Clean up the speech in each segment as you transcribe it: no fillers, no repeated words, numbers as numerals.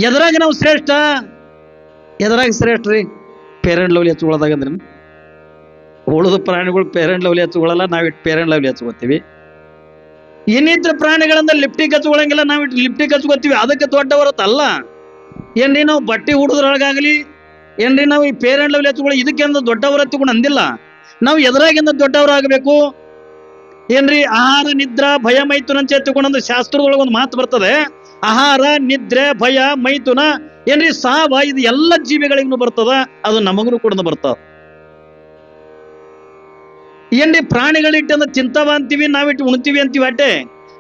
ಎದ್ರಾಗ ನಾವು ಶ್ರೇಷ್ಠ, ಎದ್ರಾಗ ಶ್ರೇಷ್ಠ ರೀ? ಪೇರೆಂಟ್ ಲವ್ಲಿ ಹಚ್ಕೊಳ್ಳೋದಾಗಂದ್ರೆ ಉಳಿದ ಪ್ರಾಣಿಗಳು ಪೇರೆಂಟ್ ಲವ್ಲಿ ಹಚ್ಕೊಳ್ಳಲ್ಲ, ನಾವಿಟ್ಟು ಪೇರೆಂಟ್ ಲವ್ಲಿ ಹಚ್ಕೋತೀವಿ. ಇನ್ನಿತರ ಪ್ರಾಣಿಗಳಿಂದ ಲಿಪ್ಟಿಕ್ ಹಚ್ಕೊಳಂಗಿಲ್ಲ, ನಾವಿಟ್ಟು ಲಿಪ್ಟಿಕ್ ಹಚ್ಕೋತೀವಿ. ಅದಕ್ಕೆ ದೊಡ್ಡವರತ್ತಲ್ಲ ಏನ್ರಿ. ನಾವು ಬಟ್ಟೆ ಹುಡುದ್ರೊಳಗಾಗಲಿ ಏನ್ರಿ, ನಾವು ಈ ಪೇರೆಂಟ್ ಲವ್ಲಿ ಹಚ್ಕೊಳ್ಳಿ ಇದಕ್ಕೆಂದ ದೊಡ್ಡವರ ಹಚ್ಕೊಂಡು ಅಂದಿಲ್ಲ. ನಾವು ಎದುರಾಗಿಂದ ದೊಡ್ಡವರಾಗಬೇಕು ಏನ್ರಿ. ಆಹಾರ ನಿದ್ರಾ ಭಯ ಮೈಥುನ ಅಂತ ಎತ್ತುಕೊಂಡಂದು ಶಾಸ್ತ್ರದೊಳಗೆ ಒಂದು ಮಾತು ಬರ್ತದೆ. ಆಹಾರ ನಿದ್ರೆ ಭಯ ಮೈಥುನ ಏನ್ರಿ ಸಾವ, ಇದು ಎಲ್ಲ ಜೀವಿಗಳಿಗೂ ಬರ್ತದ, ಅದು ನಮಗೂ ಕೂಡ ಬರ್ತದ ಏನ್ರಿ. ಪ್ರಾಣಿಗಳಿಟ್ಟಂದ ತಿಂತಾವ ಅಂತೀವಿ, ನಾವಿಟ್ಟು ಉಣ್ತೀವಿ ಅಂತೀವಿ ಅಟ್ಟೆ.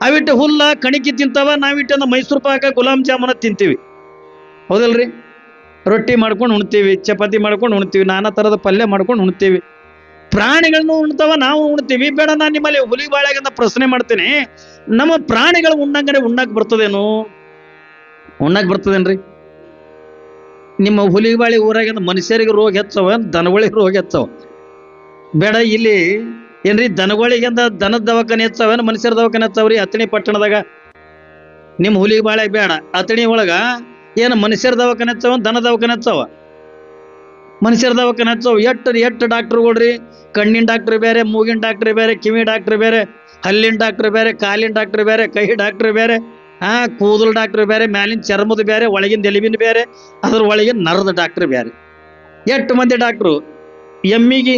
ಅವಿಟ್ಟು ಹುಲ್ಲ ಕಣಿಕಿ ತಿಂತಾವ, ನಾವಿಟ್ಟಂದ ಮೈಸೂರು ಪಾಕ ಗುಲಾಬ್ ಜಾಮೂನ ತಿಂತೀವಿ, ಹೌದಲ್ರಿ? ರೊಟ್ಟಿ ಮಾಡ್ಕೊಂಡು ಉಣ್ತೀವಿ, ಚಪಾತಿ ಮಾಡ್ಕೊಂಡು ಉಣ್ತೀವಿ, ನಾನಾ ತರದ ಪಲ್ಯ ಮಾಡ್ಕೊಂಡು ಉಣ್ತೀವಿ. ಪ್ರಾಣಿಗಳನ್ನು ಉಣ್ತಾವ, ನಾವು ಉಣ್ತೀವಿ. ಬೇಡ, ನಾನು ನಿಮ್ಮಲ್ಲಿ ಹುಲಿ ಬಾಳೆಗಂತ ಪ್ರಶ್ನೆ ಮಾಡ್ತೀನಿ, ನಮ್ಮ ಪ್ರಾಣಿಗಳು ಉಣ್ಣಂಗರೆ ಉಣ್ಣಾಕ್ ಬರ್ತದೇನು? ಉಣ್ಣಾಕ್ ಬರ್ತದೇನ್ರಿ? ನಿಮ್ಮ ಹುಲಿ ಬಾಳಿ ಊರಾಗಿಂದ ಮನುಷ್ಯರಿಗೆ ರೋಗ ಹೆಚ್ಚವ, ದನಗಳಿಗೆ ರೋಗ ಹೆಚ್ಚವ? ಬೇಡ, ಇಲ್ಲಿ ಏನ್ರಿ ದನಗಳಿಗಿಂದ ದನದ ದವಾಖಾನೆ ಹೆಚ್ಚವೇನು ಮನುಷ್ಯರ ದವಾಖಾನೆ ಹೆಚ್ಚವ್ರಿ? ಅತಣಿ ಪಟ್ಟಣದಾಗ ನಿಮ್ಮ ಹುಲಿ ಬಾಳೆ ಬೇಡ, ಅತಣಿ ಒಳಗ ಏನು ಮನುಷ್ಯರ ದವಾಖಾನೆ ಹೆಚ್ಚವ ದನ ದವಾಖಾನೆ ಹೆಚ್ಚವ? ಮನುಷ್ಯರ ದವಾಖಾನೆ ಹೆಚ್ಚವ. ಎಷ್ಟು ಡಾಕ್ಟರ್ಗಳ್ರಿ, ಕಣ್ಣಿನ ಡಾಕ್ಟರ್ ಬೇರೆ, ಮೂಗಿನ ಡಾಕ್ಟರ್ ಬೇರೆ, ಕಿವಿ ಡಾಕ್ಟರ್ ಬೇರೆ, ಹಲ್ಲಿನ ಡಾಕ್ಟರ್ ಬೇರೆ, ಕಾಲಿನ ಡಾಕ್ಟರ್ ಬೇರೆ, ಕೈ ಡಾಕ್ಟರ್ ಬೇರೆ, ಕೂದಲು ಡಾಕ್ಟರ್ ಬೇರೆ, ಮ್ಯಾಲಿನ ಚರ್ಮದ ಬೇರೆ, ಒಳಗಿನ ಎಲಿಬಿನ ಬೇರೆ, ಅದ್ರ ಒಳಗಿನ ನರದ ಡಾಕ್ಟರ್ ಬೇರೆ. ಎಷ್ಟು ಮಂದಿ ಡಾಕ್ಟ್ರು? ಎಮ್ಮಿಗೆ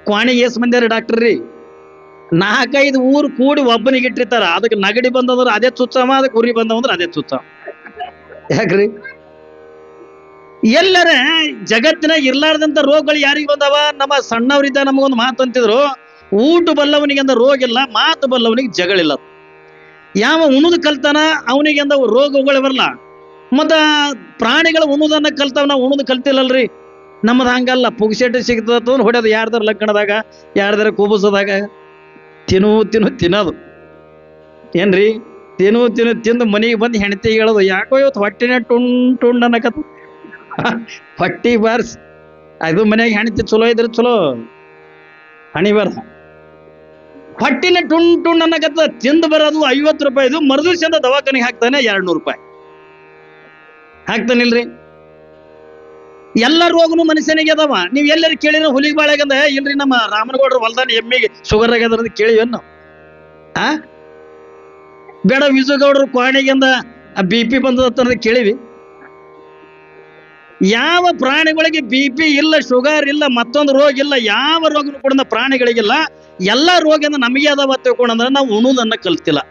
ಕ್ವಾಣಿಗೆ ಎಷ್ಟು ಮಂದಿ ಡಾಕ್ಟರ್ ರೀ? 4-5 ಊರು ಕೂಡಿ ಒಬ್ಬನಿಗೆ ಇಟ್ಟಿರ್ತಾರ. ಅದಕ್ಕೆ ನಗಡಿ ಬಂದಂದ್ರೆ ಅದೇ ಚುಚ್ಚವ, ಅದಕ್ಕೆ ಉರಿ ಬಂದವಂದ್ರೆ ಅದೇ ಚುಚ್ಚವ. ಯಾಕ್ರಿ? ಎಲ್ಲರ ಜಗತ್ತಿನಾಗ ಇರ್ಲಾರ್ದಂತ ರೋಗಗಳು ಯಾರಿಗೆ ಬಂದವ? ನಮ್ಮ ಸಣ್ಣವರಿದ್ದ ನಮಗೊಂದು ಮಾತು ಅಂತಿದ್ರು, ಊಟ ಬಲ್ಲವನಿಗೆ ಅಂದ ರೋಗ ಇಲ್ಲ, ಮಾತು ಬಲ್ಲವನಿಗೆ ಜಗಳಿಲ್ಲ. ಯಾವ ಉಣುದು ಕಲ್ತಾನ ಅವನಿಗೆ ಅಂದ ರೋಗಗಳು ಬರಲ್ಲ. ಮತ್ತ ಪ್ರಾಣಿಗಳು ಉಣುದನ್ನ ಕಲ್ತಾವ, ನಾವು ಉಣುದು ಕಲ್ತಿಲ್ಲಲ್ರಿ. ನಮ್ಮದು ಹಂಗಲ್ಲ, ಪುಗ್ಸೆಟ್ ಸಿಗ್ತದ ಹೊಡೆಯೋದು, ಯಾರ್ದಾರ ಲಗ್ನದಾಗ ಯಾರ್ದಾರ ಕುಬಸದಾಗ ತಿನ್ನೋದು ಏನ್ರಿ. ತಿಂದು ಮನೆಗೆ ಬಂದು ಹೆಂಡತಿ ಹೇಳೋದು, ಯಾಕೋ ಇವತ್ತು ಹೊಟ್ಟಿನ ಟುಂಡ್ ಅನ್ನಕತ್ತ, ಹೊಟ್ಟಿ ಬಾರ್ಸ್. ಅದು ಮನೆಯಾಗ ಹೆಂಡತಿ ಚಲೋ ಇದ್ರೆ ಚಲೋ, ಹಣಿ ಬರ. ಹೊಟ್ಟಿನ ಟುಂಡ್ ಅನ್ನಕತ್ತ, ತಿಂದು ಬರೋದು 50 ರೂಪಾಯಿದು, ಮರುದಿವ್ಸದಿಂದ ದವಾಖಾನಿಗೆ ಹಾಕ್ತಾನೆ 200 ರೂಪಾಯಿ ಹಾಕ್ತಾನಿಲ್ರಿ. ಎಲ್ಲ ರೋಗನು ಮನುಷ್ಯನಿಗೆ ಅದಾವ. ನೀವು ಎಲ್ಲರೂ ಕೇಳಿದ್ರೆ ಹುಲಿ ಬಾಳೆಗಂದ ಇಲ್ರಿ, ನಮ್ಮ ರಾಮನಗೌಡರು ಹೊಲ್ದಾನ ಎಮ್ಮಿಗೆ ಶುಗರ್ ಆಗ್ಯದ ಕೇಳಿವೇನು ನಾವು? ಬೇಡ, ವಿಜುಗೌಡರು ಕ್ವಾಣಿಗಿಂದ BP ಬಂದದ ಕೇಳಿವಿ? ಯಾವ ಪ್ರಾಣಿಗಳಿಗೆ BP ಇಲ್ಲ, ಶುಗರ್ ಇಲ್ಲ, ಮತ್ತೊಂದು ರೋಗ ಇಲ್ಲ, ಯಾವ ರೋಗನು ಕೂಡ ಪ್ರಾಣಿಗಳಿಗಿಲ್ಲ. ಎಲ್ಲ ರೋಗದಿಂದ ನಮಗೆ ಅದಾವ ತಿಳ್ಕೊಂಡ್ರೆ ನಾವು ಉಣುದನ್ನ ಕಲ್ತಿಲ್ಲ.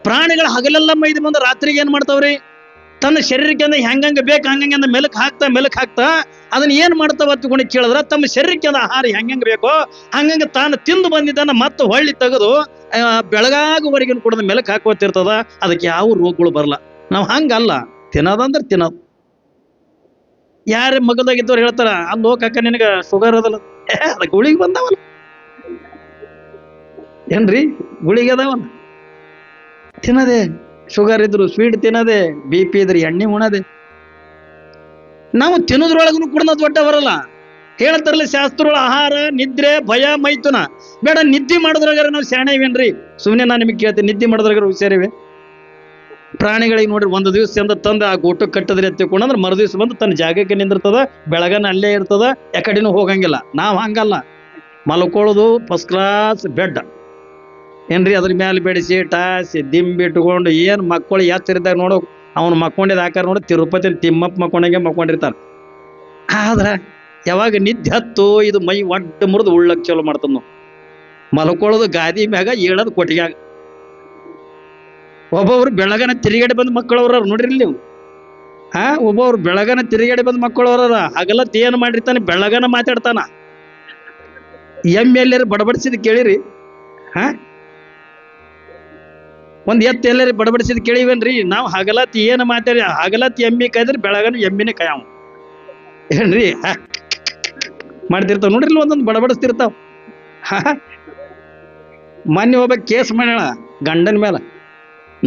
ಪ್ರಾಣಿಗಳು ಹಗಲೆಲ್ಲ ಮೈದು ಬಂದ ರಾತ್ರಿಗೆ ಏನ್ ಮಾಡ್ತಾವ್ರಿ? ತನ್ನ ಶರೀರಕ್ಕೆ ಅಂದ್ರೆ ಹೆಂಗಂಗೆ ಬೇಕು ಹಂಗಂಗೆ ಅಂದ ಮೆಲಕ್ ಹಾಕ್ತಾ ಅದನ್ನ ಏನ್ ಮಾಡ್ತಾವ ತಿಳ್ಕೊಂಡು ಕೇಳಿದ್ರ, ತಮ್ಮ ಶರೀರಕ್ಕೆ ಅಂದ ಆಹಾರ ಹೆಂಗಂಗೆ ಬೇಕೋ ಹಂಗಂಗೆ ತಾನು ತಿಂದು ಬಂದಿದ್ದಾನ ಮತ್ತೆ ಹೊಳ್ಳಿ ತೆಗೆದು ಬೆಳಗಾಗುವರೆಗಿನ ಕೂಡ ಮೆಲಕ್ ಹಾಕೋತಿರ್ತದ. ಅದಕ್ಕೆ ಯಾವ ರೋಗಗಳು ಬರಲ್ಲ. ನಾವು ಹಂಗಲ್ಲ, ತಿನ್ನೋದಂದ್ರೆ ತಿನ್ನೋದು. ಯಾರೇ ಮಗದಾಗಿದ್ದವ್ರು ಹೇಳ್ತಾರ, ಅಲ್ಲಿ ಕಾಕ ನಿನಗ ಶುಗರ್ ಅದಲ್ಲ, ಅದ ಗುಳಿಗೆ ಬಂದಾವಲ್ಲ ಏನ್ರಿ, ಗುಳಿಗೆ ಅದಾವಲ್ಲ, ತಿನ್ನೋದೆ. ಶುಗರ್ ಇದ್ರು ಸ್ವೀಟ್ ತಿನ್ನೋದೆ, BP ಇದ್ರೆ ಎಣ್ಣೆ ಉಣದೆ. ನಾವು ತಿನ್ನೋದ್ರೊಳಗೂ ಕೂಡ ದೊಡ್ಡವರಲ್ಲ. ಹೇಳ್ತಾರಲ್ಲ ಶಾಸ್ತ್ರಗಳ ಆಹಾರ ನಿದ್ರೆ ಭಯ ಮೈಥುನ. ಬೇಡ, ನಿದ್ದೆ ಮಾಡೋದ್ರಾಗಾರ ನಾವು ಶಾಣೆ ಇವೇನ್ರಿ? ಸುಮ್ಮನೆ ನಾನು ನಿಮಗೆ ಕೇಳ್ತೀನಿ, ನಿದ್ದೆ ಮಾಡೋದ್ರಾಗಾರ ಹುಷಾರಿವೆ? ಪ್ರಾಣಿಗಳಿಗೆ ನೋಡ್ರಿ, ಒಂದು ದಿವಸದಿಂದ ತಂದು ಆ ಗೋಟು ಕಟ್ಟದ್ರಿ ಎತ್ತಿಕೊಂಡ್ರೆ ಮರುದಿವ್ಸ ಬಂದು ತನ್ನ ಜಾಗಕ್ಕೆ ನಿಂದಿರ್ತದ, ಬೆಳಗನ ಅಲ್ಲೇ ಇರ್ತದ, ಯಾಕಡೆನೂ ಹೋಗಂಗಿಲ್ಲ. ನಾವು ಹಂಗಲ್ಲ, ಮಲ್ಕೊಳ್ಳೋದು ಫಸ್ಟ್ ಕ್ಲಾಸ್ ಬೆಡ್ ಏನ್ರಿ, ಅದ್ರ ಮೇಲೆ ಬೆಡಿಸಿ ಟಾಸಿ ದಿಂಬಿಟ್ಕೊಂಡು ಏನು ಮಕ್ಕಳು ಎಚ್ಚರಿದ್ದಾಗ ನೋಡೋ ಅವ್ನು ಮಕ್ಕೊಂಡಿದ್ದ ಆಕಾರ ನೋಡಿ ತಿರುಪತಿ ತಿಮ್ಮಪ್ಪ ಮಕ್ಕೊಂಡಂಗೆ ಮಕ್ಕೊಂಡಿರ್ತಾನೆ. ಆದ್ರೆ ಯಾವಾಗ ನಿದ್ದೆ ಹತ್ತು ಇದು ಮೈ ಒಡ್ಡ ಮುರಿದು ಉಳ್ಳಕ್ ಚಲೋ ಮಾಡ್ತದ. ನಾವು ಮಲ್ಕೊಳ್ಳೋದು ಗಾದಿ ಮ್ಯಾಗ, ಏಳೋದು ಕೊಟ್ಟಿಗ್ಯಾಗ. ಒಬ್ಬೊಬ್ರು ಬೆಳಗನ ತಿರುಗಾಡಿ ಬಂದ ಮಕ್ಕಳವ್ರ ನೋಡ್ರಿ ನೀವು. ಒಬ್ಬೊಬ್ರು ಬೆಳಗನ ತಿರುಗಾಡಿ ಬಂದ ಮಕ್ಕಳವ್ರ ಹಗಲತ್ ಏನು ಮಾಡಿರ್ತಾನೆ, ಬೆಳಗನ ಮಾತಾಡ್ತಾನ. ಎಲ್ಲರೂ ಬಡಬಡಿಸಿದ್ ಕೇಳಿರಿ? ಒಂದ್ ಎಲ್ಲರೂ ಬಡಬಡಿಸಿದ್ ಕೇಳಿವೇನ್ರಿ? ನಾವು ಹಗಲತ್ ಏನು ಮಾತಾಡಿ, ಹಗಲತ್ ಎಮ್ಮಿ ಕಾಯ್ದ್ರೆ ಬೆಳಗನ ಎಮ್ಮಿನೇ ಕಾಯವ್ ಏನ್ರಿ ಮಾಡ್ತಿರ್ತಾವ ನೋಡ್ರಿ. ಒಂದೊಂದು ಬಡಬಡಿಸ್ತಿರ್ತಾವ. ಮೊನ್ನೆ ಒಬ್ಬ ಕೇಸ್ ಮಾಡ್ಯಾಳ ಗಂಡನ ಮೇಲೆ.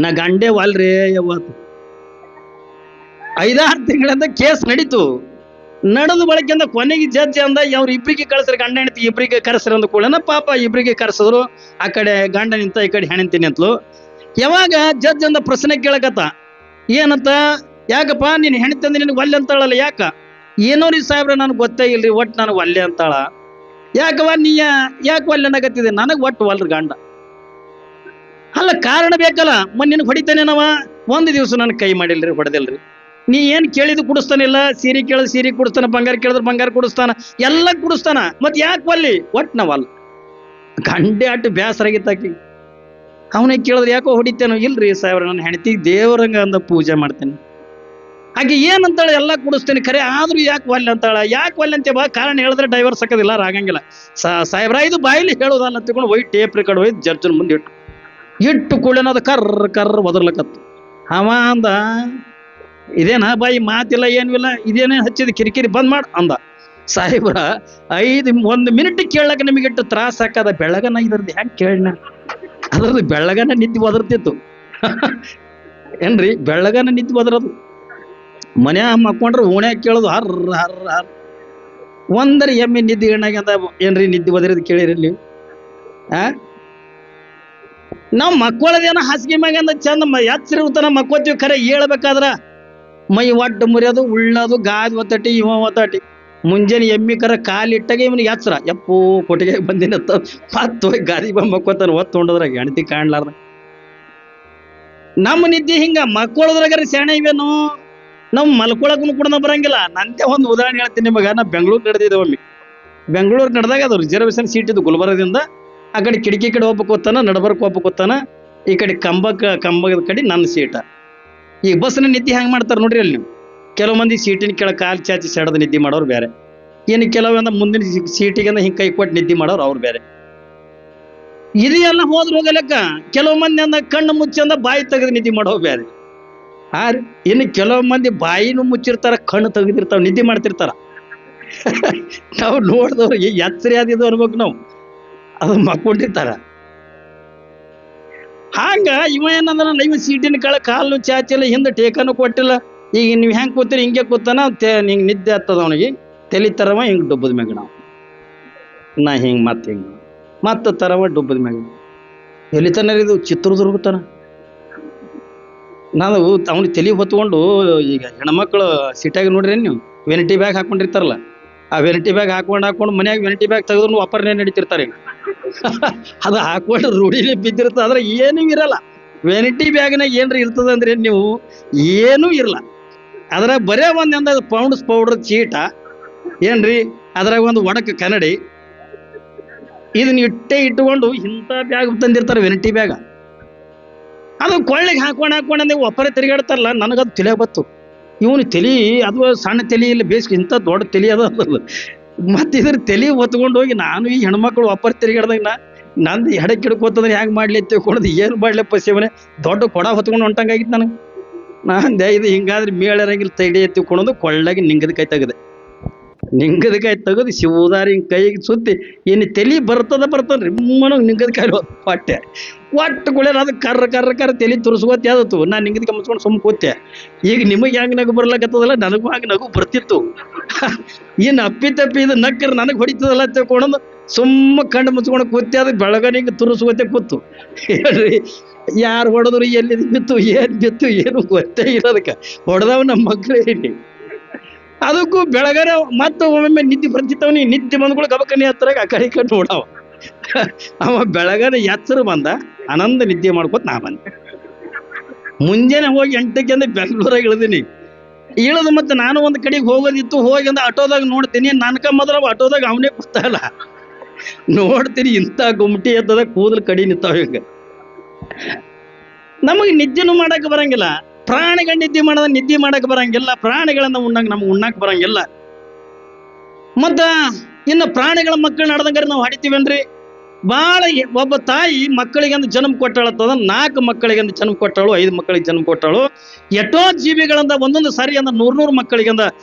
ನಾ ಗಂಡೇ ವಾಲ್ರಿ ಯಾವತ್ತು 5-6 ತಿಂಗಳಿಂದ ಕೇಸ್ ನಡೀತು. ನಡೆದು ಬಳಕೆಯಿಂದ ಕೊನೆಗೆ ಜಡ್ಜ್ ಅಂದ, ಅವ್ರು ಇಬ್ಬರಿಗೆ ಕಳ್ಸ್ರಿ, ಗಂಡ ಹೆಂಡತಿ ಇಬ್ಬರಿಗೆ ಕರೆಸ್ರಿ ಅಂದ ಕೂಡನ ಪಾಪ ಇಬ್ಬರಿಗೆ ಕರೆಸಿದ್ರು. ಆ ಕಡೆ ಗಂಡ ನಿಂತ, ಈ ಕಡೆ ಹೆಣ್ತಿ ನಿಂತಲು. ಯಾವಾಗ ಜಡ್ಜ್ ಅಂದ ಪ್ರಶ್ನೆ ಕೇಳಕತ್ತ, ಏನಂತ, ಯಾಕಪ್ಪ ನೀನು ಹೆಣ್ತಂದ್ರೆ ನಿನಗೆ ಒಲ್ಲೆ ಅಂತಾಳಲ್ಲ, ಯಾಕ? ಏನೋ ರೀ ಸಾಹೇಬ್ರ ನನಗೆ ಗೊತ್ತೇ ಇಲ್ರಿ, ಒಟ್ಟು ನನಗೆ ಒಲ್ಲೆ ಅಂತಾಳ. ಯಾಕವ ನೀ ಯಾಕೆ ಒಲ್ಲೆ ಅನ್ನಕತ್ತಿದೆ? ನನಗೆ ಒಟ್ಟು ಒಲ್ರಿ ಗಂಡ. ಅಲ್ಲ ಕಾರಣ ಬೇಕಲ್ಲ. ನಿನಗೆ ಹೊಡಿತಾನೇನವ? ಒಂದು ದಿವಸ ನನಗೆ ಕೈ ಮಾಡಿಲ್ರಿ, ಹೊಡೆದಿಲ್ರಿ. ನೀ ಏನು ಕೇಳಿದ್ದು ಕುಡಿಸ್ತಾನಿಲ್ಲ, ಸೀರೆ ಕೇಳಿದ್ ಸೀರೆ ಕುಡಿಸ್ತಾನ, ಬಂಗಾರ ಕೇಳಿದ್ರೆ ಬಂಗಾರ ಕುಡಿಸ್ತಾನ, ಎಲ್ಲ ಕುಡಿಸ್ತಾನ. ಮತ್ತೆ ಯಾಕೆ ಒಲ್ಲಿ? ಒಟ್ಟು ನಾವಲ್ಲ. ಗಂಡೆ ಅಟ್ಟು ಬೇಸರ ಆಗಿತ್ತಾಕಿ. ಅವನೇ ಕೇಳಿದ್ರೆ ಯಾಕೋ ಹೊಡಿತೇನೋ? ಇಲ್ರಿ ಸಾಹೇಬ್ರ ನನ್ನ ಹೆಂಡತಿ ದೇವರಂಗ ಅಂದ ಪೂಜೆ ಮಾಡ್ತೇನೆ. ಆಕೆ ಏನಂತಾಳೆ? ಎಲ್ಲ ಕುಡಿಸ್ತೇನೆ ಖರೆ, ಆದ್ರೂ ಯಾಕೆ ಒಲ್ಲೆ ಅಂತಾಳ? ಯಾಕೆ ಒಲ್ಲೆ ಅಂತ ಬಾ ಕಾರಣ ಹೇಳಿದ್ರೆ ಡೈವರ್ಸ್ ಹಾಕೋದಿಲ್ಲ, ಆಗಂಗಿಲ್ಲ. ಸಾಹೇಬ್ರ ಇದು ಬಾಯಿಲಿ ಹೇಳೋದಲ್ಲ ತಿಳ್ಕೊಂಡು ಒಯ್ ಟೇಪ್ ರೆಕಾರ್ಡ್ ಒಯ್ದು ಜಡ್ಜನ್ ಮುಂದೆ ಇಟ್ಟು ಕೂಡೇನದ ಕರ್ರ ಒದರ್ಲಕತ್ತು. ಅವ ಅಂದ, ಇದೇನ ಬಾಯಿ ಮಾತಿಲ್ಲ ಏನಿಲ್ಲ, ಇದೇನೇ ಹಚ್ಚಿದ ಕಿರಿಕಿರಿ ಬಂದ್ ಮಾಡ ಅಂದ. ಸಾಹೇಬ್ರ 1 ಮಿನಿಟ್ ಕೇಳಕ ನಿಮಗಿಟ್ಟು ತ್ರಾಸ ಹಾಕದ. ಬೆಳಗನ ಇದ್ರದ್ದು ಹೆಂಗೆ ಕೇಳಣ? ಅದ್ರದ್ದು ಬೆಳಗನ ನಿದ್ದೆ ಒದರ್ತಿತ್ತು ಏನ್ರಿ? ಬೆಳಗನ ನಿದ್ದೆ ಒದರದು. ಮನ್ಯಾಗ ಮಕ್ಕೊಂಡ್ರೆ ಓಣ್ಯಾಗ ಕೇಳೋದು ಹರ್ರ ಹರ್ರ ಹರ್. ಒಂದರ ಎಮ್ಮೆ ನಿದ್ದೆ ಎಣ್ಣಾಗ ಅಂತ ಏನ್ರಿ ನಿದ್ದೆ ಒದರಿದ್ ಕೇಳಿರಿ ನೀವು? ನಾವು ಮಕ್ಕೊಳ್ಳೋದೇನೋ ಹಾಸಿಗೆ ಮ್ಯಾಗ ಅಂದ ಚಂದ ಎಚ್ಚರಿರ್ತಾನ ಮಕ್ಕೋತೀವಿ, ಖರೆ ಹೇಳ್ಬೇಕಾದ್ರ ಮೈ ಒಡ್ಡು ಮುರಿಯೋದು, ಉಳ್ಳೋದು, ಗಾದಿ ಒತ್ತಟಿ ಇವ ಒತ್ತಟಿ. ಮುಂಜಾನೆ ಎಮ್ಮಿ ಕರ ಕಾಲಿಟ್ಟಾಗ ಇವನಿಗೆ ಎಚ್ಚರ, ಎಪ್ಪೋ ಕೊಟ್ಟಿಗೆ ಬಂದಿನತ್ತ ಪತ್ತು ಹೋಗಿ ಗಾದಿ ಮಕ್ಕೋತಾನ ಒತ್ತು ಹೊಂಡದ್ರಾಗ ಹೆಣ್ತಿ ಕಾಣ್ಲಾರ್ದ. ನಮ್ಮ ನಿದ್ದೆ ಹಿಂಗ ಮಕ್ಕೊಳ್ಳೋದ್ರಾಗ ಶಾಣೆ ಇವೇನು? ನಾವು ಮಲ್ಕೊಳಕ್ಕೂ ಕೂಡ ಬರಂಗಿಲ್ಲ. ನಂತೆ ಒಂದು ಉದಾಹರಣೆ ಹೇಳ್ತೀನಿ ನಿಮಗೆ. ನಾ ಬೆಂಗಳೂರು ನಡೆದಿದ್ದೆ ಒಮ್ಮೆ. ಬೆಂಗಳೂರು ನಡೆದಾಗ ಅದು ರಿಸರ್ವೇಶನ್ ಸೀಟ್ ಇದ್ದು ಗುಲ್ಬರ್ಗದಿಂದ. ಆ ಕಡೆ ಕಿಟಕಿ ಕಡೆ ಹೋಗ್ಬೇಕು ಹೋಗ್ತಾನ, ನಡಬರ್ಕ್ ಹೋಗ್ಬೇಕು ಹೋಗ್ತಾನ, ಈ ಕಡೆ ಕಂಬದ ಕಡೆ ನನ್ನ ಸೀಟ. ಈ ಬಸ್ನ ನಿದ್ದೆ ಹೆಂಗೆ ಮಾಡ್ತಾರೆ ನೋಡ್ರಿ ಅಲ್ಲಿ ನೀವು. ಕೆಲವು ಮಂದಿ ಸೀಟಿನ ಕೆಳಗೆ ಕಾಲು ಚಾಚಿ ಸೆಡದ ನಿದ್ದೆ ಮಾಡೋರು ಬೇರೆ, ಇನ್ನು ಕೆಲವೊಂದ ಮುಂದಿನ ಸೀಟಿಗೆ ಹಿಂಗೆ ಕೈ ಕೊಟ್ಟು ನಿದ್ದೆ ಮಾಡೋರು ಅವ್ರು ಬೇರೆ. ಇದೆಲ್ಲ ಹೋದ್ರೆ ಹೋಗಲೆಕ್ಕ. ಕೆಲವು ಮಂದಿ ಅಂದ ಕಣ್ಣು ಮುಚ್ಚಂದ ಬಾಯಿ ತೆಗೆದು ನಿದ್ದೆ ಮಾಡೋ ಬೇರೆ. ಇನ್ನು ಕೆಲವು ಮಂದಿ ಬಾಯಿನೂ ಮುಚ್ಚಿರ್ತಾರ, ಕಣ್ಣು ತೆಗೆದಿರ್ತಾವ, ನಿದ್ದೆ ಮಾಡ್ತಿರ್ತಾರ. ನಾವು ನೋಡಿದವ್ರು ಎಚ್ಚರಿ ಆದಿದ್ದು ಅನ್ಬೇಕು ನಾವು. ಅದು ಮಕ್ಕೊಂಡಿರ್ತಾರ. ಹಾಂಗ ಇವ ಏನಂದ್ರ ಇವ ಸೀಟಿನ ಕೆಳ ಕಾಲು ಚಾಚಿಲ್ಲ, ಹಿಂದೆ ಟೇಕನು ಕೊಟ್ಟಿಲ್ಲ. ಈಗ ನೀವು ಹೆಂಗೆ ಕೂತೀರಿ ಹಿಂಗೆ ಕೂತಾನ, ಹಿಂಗೆ ನಿದ್ದೆ ಆಗ್ತದ ಅವನಿಗೆ. ತಲೆ ತರವ ಹಿಂಗೆ ಡುಬ್ಬದ ಮ್ಯಾಗ ನಾವು ನಾ ಹಿಂಗೆ ಮತ್ತೆ ತರವ ಡುಬ್ಬದ ಮ್ಯಾಗ. ಎಲ್ಲಿ ತನ ಇದು ಚಿತ್ರದುರ್ಗ ತನ. ನಾನು ಅವ್ನಿಗೆ ತಲೆ ಹೊತ್ಕೊಂಡು, ಈಗ ಹೆಣ್ಮಕ್ಳು ಸೀಟಾಗಿ ನೋಡ್ರಿ ನೀವು ವೆನಿಟಿ ಬ್ಯಾಗ್ ಹಾಕೊಂಡಿರ್ತಾರಲ್ಲ, ಆ ವೆನಿಟಿ ಬ್ಯಾಗ್ ಹಾಕೊಂಡು ಮನ್ಯಾಗ ವೆನಿಟಿ ಬ್ಯಾಗ್ ತೆಗೆದ್ರು ವಾಪರ್ನೇ ನಡೀತಿರ್ತಾರೆ. ಅದು ಹಾಕೊಂಡು ರೂಢಿನೇ ಬಿದ್ದಿರ್ತದೆ. ಆದ್ರೆ ಏನೂ ಇರಲ್ಲ ವೆನಿಟಿ ಬ್ಯಾಗ್ನಾಗ. ಏನ್ರಿ ಇರ್ತದ ಅಂದ್ರೆ ನೀವು ಏನೂ ಇರಲ್ಲ. ಅದ್ರಾಗ ಬರೇ ಒಂದು ಪೌಂಡ್ಸ್ ಪೌಡರ್ ಚೀಟ ಏನ್ರಿ, ಅದ್ರಾಗ ಒಂದು ಒಡಕ ಕನ್ನಡಿ, ಇದನ್ನ ಇಟ್ಕೊಂಡು ಇಂಥ ಬ್ಯಾಗ್ ತಂದಿರ್ತಾರೆ ವೆನಿಟಿ ಬ್ಯಾಗ. ಅದು ಕೊಳ್ಳಿಗೆ ಹಾಕೊಂಡು ಒಪ್ಪರೆ ತಿರುಗಾಡ್ತಾರಲ್ಲ. ನನಗದು ತಲೆ ಬತ್ತು. ಇವನು ತಲೆ ಅದು ಸಣ್ಣ ತಲೆ ಇಲ್ಲ, ಬೇಸಿಗೆ ಇಂಥ ದೊಡ್ಡ ತಲೆ ಅದಲ್ಲ. ಮತ್ತೆ ಇದ್ರ ತಲೆ ಹೊತ್ಕೊಂಡು ಹೋಗಿ ನಾನು ಈ ಹೆಣ್ಮಕ್ಳು ಒಪ್ಪರೆ ತಿರುಗಾಡ್ದಾಗ ನಂದು ಎಡಕ್ಕೆ ಹಿಡ್ಕೋತಂದ್ರೆ ಹೆಂಗೆ ಮಾಡ್ಲಿ ತಿಳ್ಕೊಳೋದು, ಏನು ಮಾಡ್ಲಪ್ಪ ಸೇವನೆ. ದೊಡ್ಡ ಕೊಡ ಹೊತ್ಕೊಂಡು ಹೊಂಟಂಗಾಗಿತ್ತು ನನಗೆ. ನಾನು ಇದು ಹಿಂಗಾದ್ರೆ ಮೇಳರಂಗಿಲ್ಲ ತೈಡಿ ಎತ್ತಿಕೊಳ್ಳೋದು. ಕೊಳ್ಳಾಗಿ ನಿಂಗದಕಾಯಿ ನಿಂಗದಕಾಯಿ ತೆಗೆದು ಶಿವದಾರಿ ಹಿಂಗೆ ಕೈಗೆ ಸುತ್ತಿ, ಏನು ತಲೆ ಬರ್ತದ್ರಿ ನಿಂಗದಕಾಯಿ ಹೊಟ್ಟೆ ಒಟ್ಟು ಕುಳಿಯಲ್ಲ. ಅದು ಕರ್ರ ತಲೆ ತುರ್ಸ್ಕೋತಿ ಆದತ್ತು. ನಾನು ನಿಂಗದಕಾಯಿ ಮುಚ್ಕೊಂಡು ಸುಮ್ಮ ಕೂತೆ. ಈಗ ನಿಮಗೆ ಹೆಂಗೆ ನಗು ಬರ್ಲಕತ್ತದಲ್ಲ, ನನಗೂ ಹಾಗೆ ನಗು ಬರ್ತಿತ್ತು. ಇನ್ನು ಅಪ್ಪಿ ಇದು ನಕ್ಕರ್ ನನಗೆ ಹೊಡಿತದಲ್ಲ ತಿಳ್ಕೊಂಡು ಸುಮ್ಮ ಕಣ್ಣು ಮುಚ್ಕೊಂಡು ಕೂತೆ. ಅದಕ್ಕೆ ಬೆಳಗನೆ ಹಿಂಗೆ ತುರ್ಸ್ಕೋತೆ ಕೂತು. ಹೇಳ್ರಿ ಯಾರು ಹೊಡೆದ್ರು, ಎಲ್ಲಿ ಬಿತ್ತು ಏನು ಗೊತ್ತೇ ಇಲ್ಲ. ಅದಕ್ಕೆ ಹೊಡೆದವ್ ನಮ್ಮ ಮಕ್ಕಳೇ ಇಲ್ಲಿ. ಅದಕ್ಕೂ ಬೆಳಗನೆ ಮತ್ತೆ ಒಮ್ಮೊಮ್ಮೆ ನಿದ್ದೆ ಬರ್ತಿತ್ತವನಿ. ನಿದ್ದೆ ಬಂದ್ಗಳು ಗಬಕನಿ ಹತ್ತಿರಾಗ ಆ ಕಡೆ ಕಣ್ಣು ನೋಡವ. ಅವ ಬೆಳಗನೆ ಎಚ್ಚರ ಬಂದ, ಆನಂದ ನಿದ್ದೆ ಮಾಡ್ಕೊತ ನಾ ಬಂದೆ. ಮುಂಜಾನೆ ಹೋಗಿ 8ಕ್ಕೆ ಅಂದ್ರೆ ಬೆಂಗಳೂರಾಗ ಇಳಿದೀನಿ. ಇಳಿದು ಮತ್ತೆ ನಾನು ಒಂದು ಕಡೆಗೆ ಹೋಗೋದಿತ್ತು. ಹೋಗಿ ಅಂದ್ರೆ ಆಟೋದಾಗ ನೋಡ್ತೀನಿ, ನನ್ಕ ಮೊದಲ ಆಟೋದಾಗ ಅವನೇ ಕೂತಲ್ಲ. ನೋಡ್ತೀನಿ ಇಂಥ ಗುಮ್ಟಿ ಎತ್ತದ, ಕೂದಲು ಕಡಿ ನಿಂತಾವ. ಹಿಂಗ ನಮಗೆ ನಿದ್ದೆನೂ ಮಾಡಕ್ಕೆ ಬರಂಗಿಲ್ಲ. ಪ್ರಾಣಿಗಳ ನಿದ್ದೆ ಮಾಡಕ್ಕೆ ಬರಂಗಿಲ್ಲ. ಪ್ರಾಣಿಗಳನ್ನ ನಮ್ಗೆ ಉಣ್ಣಾಕ್ ಬರಂಗಿಲ್ಲ. ಮತ್ತ ಇನ್ನು ಪ್ರಾಣಿಗಳ ಮಕ್ಕಳು ನಡೆದಂಗಾರೆ ನಾವು ಹೊಡಿತೀವೇನ್ರಿ? ಭಾಳ ಒಬ್ಬ ತಾಯಿ ಮಕ್ಕಳಿಗೆ ಒಂದು ಜನ್ಮ ಕೊಟ್ಟಾಳತ್ತದ. 4 ಮಕ್ಕಳಿಗೆ ಜನ್ಮ ಕೊಟ್ಟಾಳು, 5 ಮಕ್ಕಳಿಗೆ ಜನ್ಮ ಕೊಟ್ಟಾಳು. ಎಷ್ಟೋ ಜೀವಿಗಳಂದ ಒಂದೊಂದು ಸಾರಿ ಅಂದ 100 ಮಕ್ಕಳಿಗೆ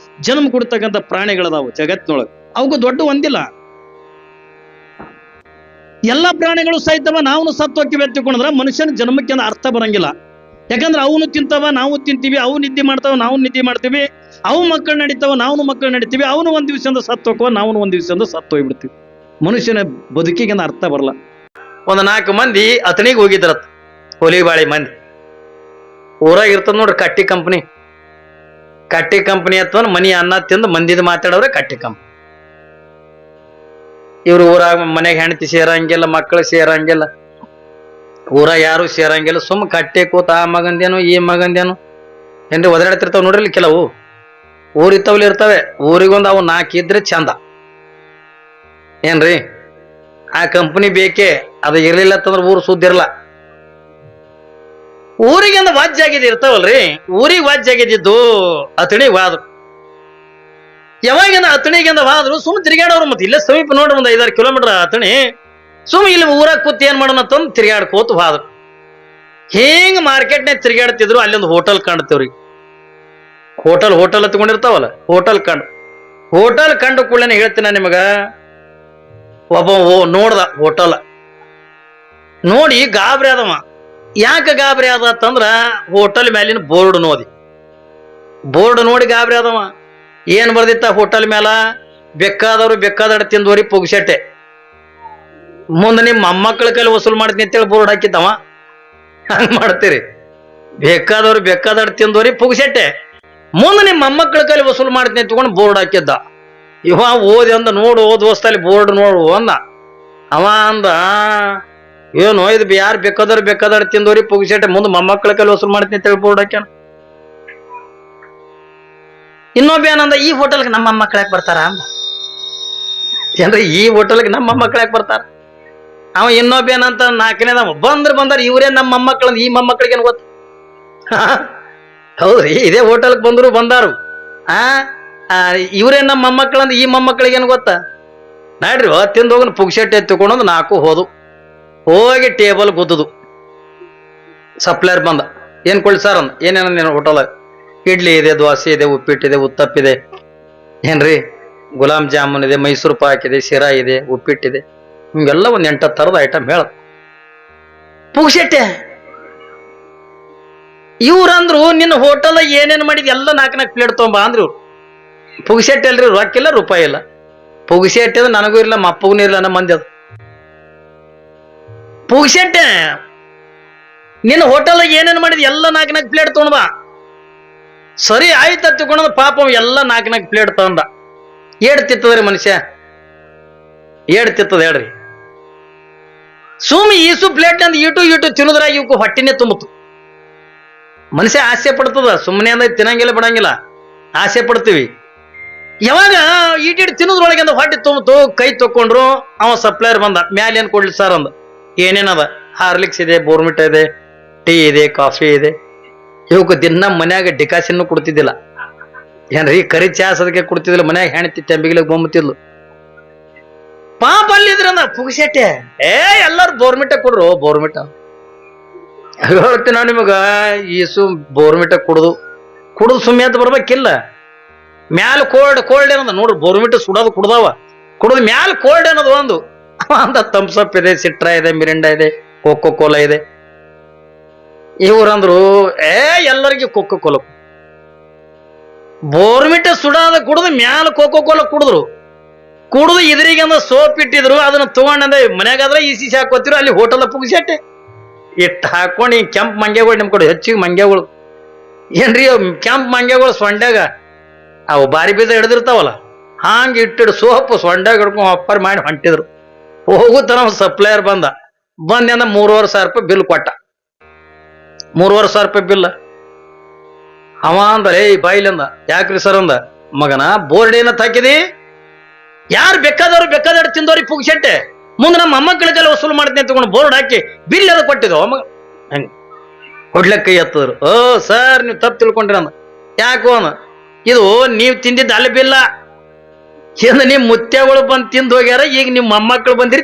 ಜನ್ಮ ಕೊಡ್ತಕ್ಕಂಥ ಪ್ರಾಣಿಗಳದಾವು ಜಗತ್ತಿನೊಳಗೆ. ಅವಕ್ಕೂ ದೊಡ್ಡ ಒಂದಿಲ್ಲ. ಎಲ್ಲ ಪ್ರಾಣಿಗಳು ಸಹಿತವ ನಾವು ಸತ್ತು ಹೋಗ್ತೀವಿ ಎತ್ತಿಕೊಂಡ್ರೆ ಮನುಷ್ಯನ ಜನ್ಮಕ್ಕೆ ಅರ್ಥ ಬರಂಗಿಲ್ಲ. ಯಾಕಂದ್ರೆ ಅವನು ತಿಂತವ, ನಾವು ತಿಂತೀವಿ. ಅವು ನಿದ್ದೆ ಮಾಡ್ತಾವ, ನಾವು ನಿದ್ದೆ ಮಾಡ್ತೀವಿ. ಅವು ಮಕ್ಕಳು ನಡೀತಾವ, ನಾವು ಮಕ್ಕಳು ನಡಿತೀವಿ. ಅವನು ಒಂದು ದಿವಸದಿಂದ ಸತ್ತು ಹೋಗುವ, ನಾವು ಒಂದು ದಿವಸದಿಂದ ಸತ್ತು ಹೋಗ್ಬಿಡ್ತೀವಿ. ಮನುಷ್ಯನ ಬದುಕಿಗೆ ಅರ್ಥ ಬರಲ್ಲ. ಒಂದು 4 ಮಂದಿ ಅತನಿಗೆ ಹೋಗಿದ್ರತ್, ಹೊಲಿಬಾಳಿ ಮಂದಿ. ಊರಾಗ ಇರ್ತದ ನೋಡ್ರಿ ಕಟ್ಟಿ ಕಂಪ್ನಿ ಅಥವಾ ಮನಿ ಅನ್ನ ತಿಂದು ಮಂದಿದ ಮಾತಾಡೋರೆ ಕಟ್ಟಿ ಕಂಪ್ನಿ. ಇವ್ರು ಊರಾಗ ಮನೆಗೆ ಹೆಂಡತಿ ಸೇರಂಗಿಲ್ಲ, ಮಕ್ಕಳು ಸೇರಂಗಿಲ್ಲ, ಊರಾಗ ಯಾರು ಸೇರಂಗಿಲ್ಲ. ಸುಮ್ಮ ಕಟ್ಟಿ ಕೂತ ಆ ಮಗಂದೇನು ಈ ಮಗಂದೇನು ಏನ್ರಿ ಒದರಾಡ್ತಿರ್ತಾವ ನೋಡ್ರಿ. ಇಲ್ಲಿ ಕೆಲವು ಊರಿತ್ತವಲ್ಲಿ ಇರ್ತವೆ, ಊರಿಗೊಂದು ಅವು 4 ಇದ್ರೆ ಚಂದ ಏನ್ರಿ. ಆ ಕಂಪನಿ ಬೇಕೇ, ಅದು ಇರ್ಲಿಲ್ಲ ಅಂತಂದ್ರೆ ಊರು ಸುದ್ದಿರಲ್ಲ. ಊರಿಗೊಂದು ವಾಜ್ಯ ಆಗಿದೆ ಇರ್ತಾವಲ್ರಿ, ಊರಿಗೆ ವಾಜ್ಯ ಆಗಿದ್ದು ಅತಣಿ ವಾದ್ರು. ಯಾವಾಗಿಂದ ಅತಣಿಗಿಂದ ವಾದ್ರು ಸುಮ್ಮನೆ ತಿರುಗಾಡೋರು. ಮತ್ತೆ ಇಲ್ಲೇ ಸಮೀಪ ನೋಡ್ರಿ, ಒಂದು 5-6 ಕಿಲೋಮೀಟರ್ ಅತಣಿ. ಸುಮ್ಮ ಇಲ್ಲಿ ಊರಾಗ ಕೂತ್ ಏನ್ ಮಾಡೋಣ ಅಂತಂದು ತಿರುಗಾಡ್ಕೋತ ಹೋದ್ರು. ಹಿಂಗ ಮಾರ್ಕೆಟ್ನಾಗ ತಿರುಗಾಡ್ತಿದ್ರು. ಅಲ್ಲೊಂದು ಹೋಟೆಲ್ ಕಾಣ್ತೇವ್ರಿ. ಹೋಟೆಲ್ ಹತ್ಕೊಂಡಿರ್ತಾವಲ್ಲ, ಹೋಟೆಲ್ ಕಂಡು ಕೂಡಲೇ ಹೇಳ್ತೀನಿ ನಿಮಗ, ಒಬ್ಬ ನೋಡ್ದ ಹೋಟೆಲ್ ನೋಡಿ ಗಾಬರಿ ಆದವ. ಯಾಕೆ ಗಾಬರಿ ಆದ ಅಂತಂದ್ರ ಹೋಟೆಲ್ ಮ್ಯಾಲಿನ ಬೋರ್ಡ್ ನೋಡಿ ಗಾಬರಿ ಆದವ. ಏನ್ ಬರ್ದಿತ್ತ ಹೋಟೆಲ್ ಮ್ಯಾಲ? ಬೇಕಾದವ್ರು ಬೇಕಾದಡ ತಿಂದೋರಿ ಪುಗ್ಸೆಟ್ಟೆ. ಮುಂದೆ ನಿಮ್ಮ ಮೊಮ್ಮಕ್ಕಳ ಕೈಲಿ ವಸೂಲ್ ಮಾಡ್ತೀನಿ ಅಂತೇಳಿ ಬೋರ್ಡ್ ಹಾಕಿದ್ದವ. ಹಂಗ ಮಾಡ್ತೀರಿ? ಬೇಕಾದವ್ರು ಬೇಕಾದಡ ತಿಂದೋರಿ ಪುಗ್ಸೆಟ್ಟೆ, ಮುಂದೆ ನಿಮ್ಮ ಮೊಮ್ಮಕ್ಕಳ ಕೈಲಿ ವಸೂಲ್ ಮಾಡ್ತೀನಿ ತಗೊಂಡು ಬೋರ್ಡ್ ಹಾಕಿದ್ದ. ಇವ ಓದಿ ಅಂದ, ನೋಡು ದೋಸ್ತಲ್ಲಿ ಬೋರ್ಡ್ ನೋಡು ಅಂದ. ಅವ ಅಂದ, ಏನು ಇದು ಯಾರು ಬೇಕಾದವ್ರು ತಿಂದೋರಿ ಪುಗ್ಸೆಟ್ಟೆ, ಮುಂದೆ ಮೊಮ್ಮಕ್ಕಳ ಕೈಲಿ ವಸೂಲ್ ಮಾಡ್ತೀನಿ ಅಂತೇಳಿ ಬೋರ್ಡ್ ಹಾಕ್ಯಾನ. ಇನ್ನೊಬ್ಬ ಏನಂದ, ಈ ಹೋಟೆಲ್ಗೆ ನಮ್ಮ ಮಕ್ಕಳಾಗ ಬರ್ತಾರ ಅಂದ. ಏನ್ರಿ ಈ ಹೋಟೆಲ್ಗೆ ನಮ್ಮ ಮಕ್ಕಳಾಗ ಬರ್ತಾರ? ಅವ ಇನ್ನೊಬ್ಬ ಏನಂತ 4ನೇದವ, ಬಂದಾರ ಇವರೇ ನಮ್ಮ ಮೊಮ್ಮಕ್ಕಳಂದ. ಈ ಮೊಮ್ಮಕ್ಕಳಿಗೇನು ಗೊತ್ತ? ಹೌದ್ರಿ, ಇದೇ ಹೋಟೆಲ್ಗೆ ಬಂದಾರು. ಇವರೇ ನಮ್ಮ ಮೊಮ್ಮಕ್ಕಳಂದ. ಈ ಮೊಮ್ಮಕ್ಕಳಿಗೇನು ಗೊತ್ತ? ನೋಡ್ರಿ ತಿಂದು ಹೋಗನ್ ಪುಗ್ಸೆಟ್ಟೆ ಎತ್ತಿಕೊಂಡೊಂದು 4 ಹೋಗಿ ಟೇಬಲ್ ಗುದ್ದದು. ಸಪ್ಲೈಯರ್ ಬಂದ, ಏನ್ ಕೊಡ್ಲಿ ಸರ್ ಅಂದ. ಏನೇನ ಹೋಟೆಲ್? ಇಡ್ಲಿ ಇದೆ, ದೋಸೆ ಇದೆ, ಉಪ್ಪಿಟ್ಟಿದೆ, ಉತ್ತಪ್ಪಿದೆ ಏನ್ರಿ, ಗುಲಾಬ್ ಜಾಮೂನ್ ಇದೆ, ಮೈಸೂರು ಪಾಕ್ ಇದೆ, ಶಿರಾ ಇದೆ, ಉಪ್ಪಿಟ್ಟಿದೆ, ಹಿಂಗೆಲ್ಲ ಒಂದ್ 8 ಥರದ ಐಟಮ್ ಹೇಳ. ಪುಗ್ಸೆಟ್ಟೆ. ಇವ್ರಂದ್ರು ನಿನ್ನ ಹೋಟೆಲ್ ಏನೇನ್ ಮಾಡಿದ್ ಎಲ್ಲ 4 ಪ್ಲೇಟ್ ತೊಗೊಂಬ ಅಂದ್ರು. ಪುಗ್ಸೆಟ್ಟೆ ಅಲ್ರಿ, ರೊಕ್ಕಿಲ್ಲ ರೂಪಾಯಿ ಇಲ್ಲ. ಪುಗ್ಸೆಟ್ಟೆ ನನಗೂ ಇರಲ್ಲ, ಮಪ್ಪಗೂ ಇರಲ್ಲ, ನಮ್ಮ ಮಂದಿ ಅದು ಪುಗ್ಸೆಟ್ಟೆ. ನಿನ್ನ ಹೋಟೆಲ್ ಏನೇನ್ ಮಾಡಿದ್ ಎಲ್ಲ 4 ಪ್ಲೇಟ್ ತೊಗೊಂಬ. ಸರಿ ಆಯ್ತ ತಿಳ್ಕೊಂಡ್ ಪಾಪ ಎಲ್ಲ 4 ಪ್ಲೇಟ್ ತಗೊಂಡ. ತಿತ್ತದ್ರಿ ಮನುಷ್ಯ, ತಿತ್ತದ ಹೇಳ್ರಿ. ಸುಮ್ ಈಸು ಪ್ಲೇಟ್ ಅಂದ್ ಇಟು ತಿನ್ನೋದ್ರಾಗ ಇವಕ್ಕೆ ಹೊಟ್ಟಿನೇ ತುಂಬುತ್ತು. ಮನುಷ್ಯ ಆಸೆ ಪಡ್ತದ, ಸುಮ್ಮನೆ ಅಂದ ತಿನ್ನಂಗಿಲ್ಲ ಬಿಡಂಗಿಲ್ಲ, ಆಸೆ ಪಡ್ತೀವಿ. ಯಾವಾಗ ಈಟಿಟ್ಟು ತಿನ್ನೋದ್ರೊಳಗೆ ಅಂದ ಹೊಟ್ಟೆ ತುಂಬಿತು. ಕೈ ತಕೊಂಡ್ರು. ಅವ ಸಪ್ಲೈಯರ್ ಬಂದ, ಮ್ಯಾಲ ಏನ್ ಕೊಡ್ಲಿ ಸರ್ ಅಂದ. ಏನೇನದ? ಹಾರ್ಲಿಕ್ಸ್ ಇದೆ, ಬೋರ್ಮಿಟಾ ಇದೆ, ಟೀ ಇದೆ, ಕಾಫಿ ಇದೆ. ಇವಕ್ಕೆ ದಿನ ಮನ್ಯಾಗ ಡಿಕಾಸಿನ್ನು ಕೊಡ್ತಿದ್ದಿಲ್ಲ ಏನ್ರಿ, ಕರಿ ಚಾ ಸದಕ್ಕೆ ಕೊಡ್ತಿದ್ದಿಲ್ಲ. ಮನ್ಯಾಗ ಹೆಣ್ತಿ ತೆಂಬಿಗಿಲಿಗೆ ಬೊಂಬತಿದ್ಲು. ಪಾಪ ಅಲ್ಲಿದ್ರಂದ ಪುಗ್ಸೆಟ್ಟೆ. ಎಲ್ಲಾರು ಬೋರ್ಮಿಟಾ ಕೊಡ್ರು. ಬೋರ್ಮಿಟಾ ಹೇಳ್ತೀನಿ ನಾವು ನಿಮಗ, ಈಸು ಬೋರ್ಮಿಟಾ ಕುಡ್ದು ಸುಮ್ಮನೆ ಅಂತ ಬರ್ಬೇಕಿಲ್ಲ. ಮ್ಯಾಲ ಕೋಲ್ಡ್ ಏನದ ನೋಡ್ರಿ, ಬೋರ್ಮಿಟಾ ಸುಡೋದು ಕುಡ್ದು ಮ್ಯಾಲ ಕೋಲ್ಡ್ ಏನದು ಒಂದು ಅಂತ. ಥಮ್ಸಪ್ ಇದೆ, ಸಿಟ್ರಾ ಇದೆ, ಮಿರಿಂಡಾ ಇದೆ, ಕೋಕೋ ಕೋಲಾ ಇದೆ. ಇವ್ರಂದ್ರು ಎಲ್ಲರಿಗೆ ಕೋಕೋ ಕೋಲಾ. ಬೋರ್ಮಿಟಾ ಸುಡಾದ ಕುಡ್ದು ಮ್ಯಾಲ ಕೋಕೋ ಕೋಲಾ ಕುಡಿದ್ರು ಇದ್ರಿಗೆ ಅಂದ ಸೋಪ್ ಇಟ್ಟಿದ್ರು. ಅದನ್ನ ತಗೊಂಡಂದ ಮನ್ಯಾಗಾದ್ರೆ ಈಸಿ ಹಾಕೋತಿರು. ಅಲ್ಲಿ ಹೋಟೆಲ್ ಪುಗ್ಸೆಟ್ಟೆ ಇಟ್ಟು ಹಾಕೊಂಡು ಈ ಕೆಂಪ್ ಮಂಗ್ಯಗಳು ನಿಮ್ ಕಡೆ ಹೆಚ್ಚಿಗೆ ಮಂಗ್ಯಗಳು ಏನ್ರಿ, ಕೆಂಪ್ ಮಂಗ್ಯಗಳು ಸೊಂಡ್ಯಾಗ ಅವು ಬಾರಿ ಬೀಜ ಹಿಡ್ದಿರ್ತಾವಲ್ಲ, ಹಾಂಗ ಇಟ್ಟಿಡು ಸೋಪ್ ಸೊಂಡ್ಯಾಗ ಹಿಡ್ಕೊಂಡು ಅಪ್ಪರ್ ಮಾಡಿ ಹೊಂಟಿದ್ರು. ಹೋಗುತ್ತಾನ ಸಪ್ಲೈಯರ್ ಬಂದ 3,500 ರೂಪಾಯಿ ಬಿಲ್ ಕೊಟ್ಟ. 3,500 ರೂಪಾಯಿ ಬಿಲ್. ಅವ ಅಂದ, ಬಾಯಿಲಿಂದ ಯಾಕ್ರಿ ಸರ್ ಅಂದ. ಮಗನ ಬೋರ್ಡ್ ಏನತ್ ಹಾಕಿದಿ? ಯಾರು ಬೇಕಾದವ್ರು ತಿಂದವ್ರಿ ಪುಗ್ಸೆಟ್ಟೆ, ಮುಂದೆ ನಮ್ಮ ಮೊಮ್ಮಕ್ಕಳಿಗೆಲ್ಲ ವಸೂಲು ಮಾಡ್ತೀನಿ ತಗೊಂಡು ಬೋರ್ಡ್ ಹಾಕಿ ಬಿಲ್ ಅದು ಕೊಟ್ಟಿದ್ದು. ಮಗ ಹಂಗ ಕೊಡ್ಲಕ್ಕ ಕೈ ಎತ್ತದ್ರು. ಸರ್ ನೀವು ತಪ್ಪು ತಿಳ್ಕೊಂಡ್ರಿ ಅಂದ. ಯಾಕೋ ಅಂದ, ಇದು ನೀವು ತಿಂದಿದ್ದು ಅಲ್ಲಿ ಬಿಲ್ಲ, ನಿಮ್ ಮುತ್ಯಗಳು ಬಂದು ತಿಂದು ಹೋಗ್ಯಾರ, ಈಗ ನಿಮ್ಮ ಮೊಮ್ಮಕ್ಕಳು ಬಂದಿರಿ